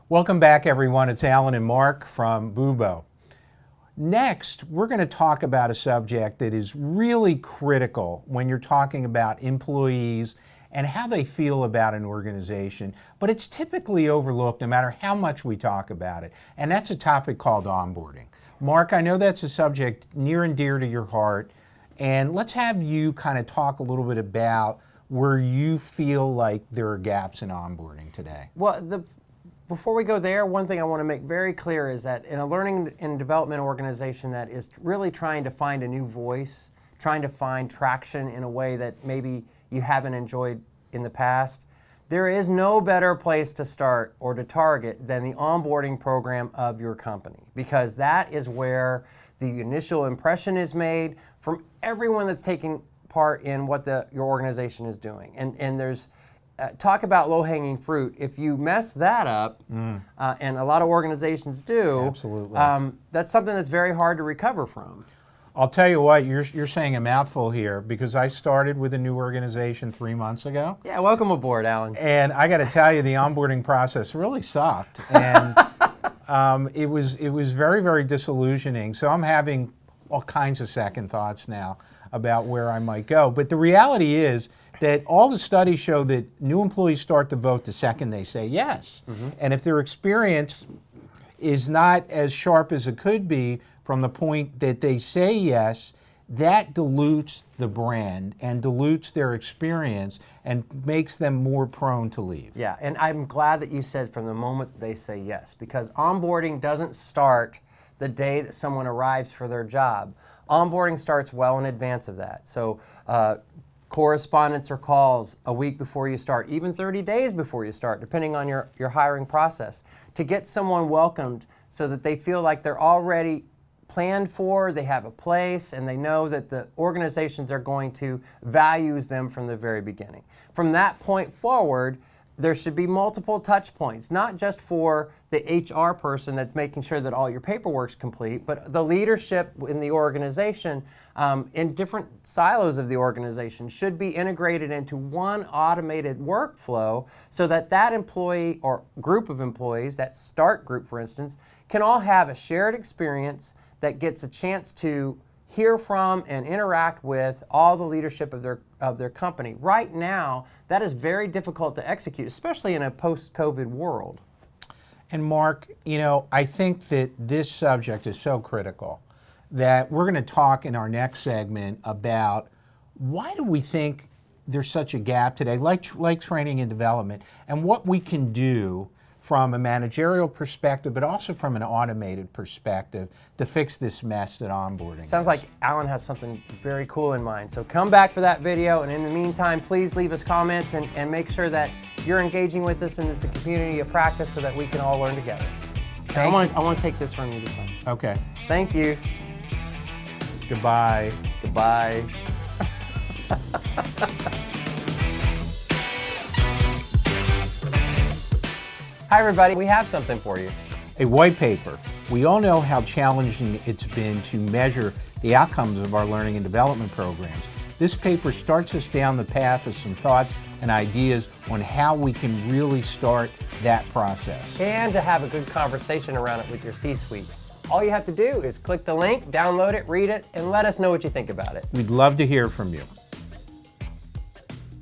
Welcome back, everyone. It's Alan and Mark from Bubo. Next, we're going to talk about a subject that is really critical when you're talking about employees and how they feel about an organization, but it's typically overlooked no matter how much we talk about it, and that's a topic called onboarding. Mark, I know that's a subject near and dear to your heart, and let's have you kind of talk a little bit about where you feel like there are gaps in onboarding today. Well, before we go there, one thing I want to make very clear is that in a learning and development organization that is really trying to find a new voice, trying to find traction in a way that maybe you haven't enjoyed in the past, there is no better place to start or to target than the onboarding program of your company, because that is where the initial impression is made from everyone that's taking part in what your organization is doing. And there's talk about low-hanging fruit. If you mess that up, and a lot of organizations do, absolutely, that's something that's very hard to recover from. I'll tell you what, you're saying a mouthful here, because I started with a new organization 3 months ago. Yeah, welcome aboard, Alan. And I got to tell you, the onboarding process really sucked, and it was very, very disillusioning. So I'm having all kinds of second thoughts now about where I might go. But the reality is that all the studies show that new employees start to vote the second they say yes. And if their experience is not as sharp as it could be from the point that they say yes, that dilutes the brand and dilutes their experience and makes them more prone to leave. Yeah, and I'm glad that you said from the moment they say yes, because onboarding doesn't start the day that someone arrives for their job. Onboarding starts well in advance of that. So correspondence or calls a week before you start, even 30 days before you start, depending on your hiring process, to get someone welcomed so that they feel like they're already planned for, they have a place, and they know that the organizations are going to value them from the very beginning. From that point forward, there should be multiple touch points, not just for the HR person that's making sure that all your paperwork's complete, but the leadership in the organization in different silos of the organization should be integrated into one automated workflow so that that employee or group of employees, that start group for instance, can all have a shared experience that gets a chance to hear from and interact with all the leadership of their company. Right now, that is very difficult to execute, especially in a post-COVID world. And Mark, you know, I think that this subject is so critical that we're going to talk in our next segment about why do we think there's such a gap today, like training and development, and what we can do from a managerial perspective, but also from an automated perspective to fix this mess that onboarding is. Sounds like Alan has something very cool in mind. So come back for that video, and in the meantime, please leave us comments and make sure that you're engaging with us in this community of practice so that we can all learn together. I want to take this from you this time. Okay. Thank you. Goodbye. Goodbye. Hi everybody, we have something for you. A white paper. We all know how challenging it's been to measure the outcomes of our learning and development programs. This paper starts us down the path of some thoughts and ideas on how we can really start that process. And to have a good conversation around it with your C-suite. All you have to do is click the link, download it, read it, and let us know what you think about it. We'd love to hear from you.